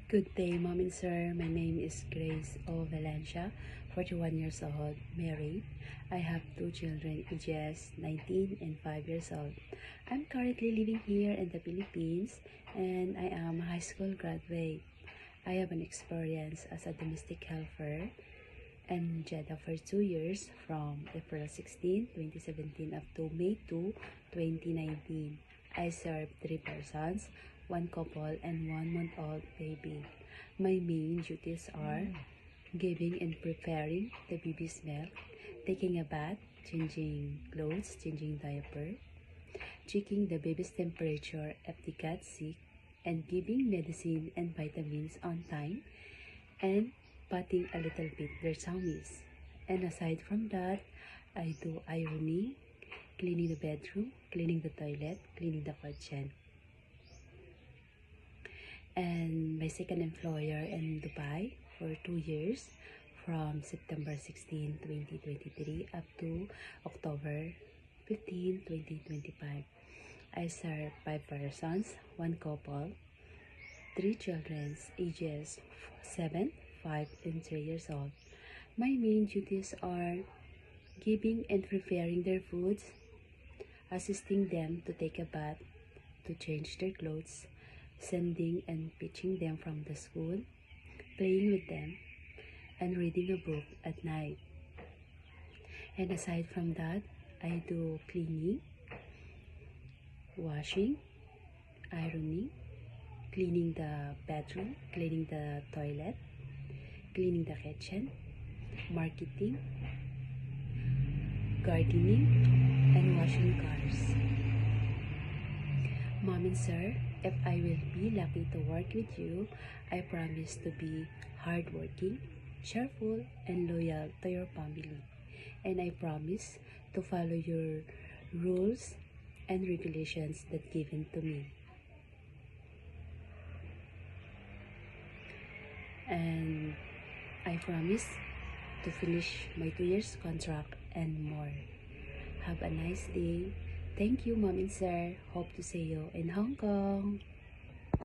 Good day, Mom and Sir. My name is Grace O. Valencia, 41 years old, married. I have two children, ages 19 and 5 years old. I'm currently living here in the Philippines and I am a high school graduate. I have an experience as a domestic helper in Jeddah for 2 years from April 16, 2017 up to May 2, 2019. I served 3 persons, 1 couple, and 1-month-old baby. My main duties are giving and preparing the baby's milk, taking a bath, changing clothes, changing diaper, checking the baby's temperature if they got sick, and giving medicine and vitamins on time, and patting a little bit their tummies. And aside from that, I do ironing, cleaning the bedroom, cleaning the toilet, cleaning the kitchen. And my second employer in Dubai for 2 years from September 16, 2023 up to October 15, 2025. I serve 5 persons, 1 couple, 3 children ages 7, 5, and 3 years old. My main duties are giving and preparing their foods, assisting them to take a bath, to change their clothes, sending and fetching them from the school, playing with them, and reading a book at night. And aside from that, I do cleaning, washing, ironing, cleaning the bedroom, cleaning the toilet, cleaning the kitchen, marketing, gardening, and washing cars. Mom and Sir, if I will be lucky to work with you, I promise to be hardworking, cheerful, and loyal to your family. And I promise to follow your rules and regulations that given to me. And I promise to finish my 2 years contract and more. Have a nice day. Thank you, Mom and Sir. Hope to see you in Hong Kong.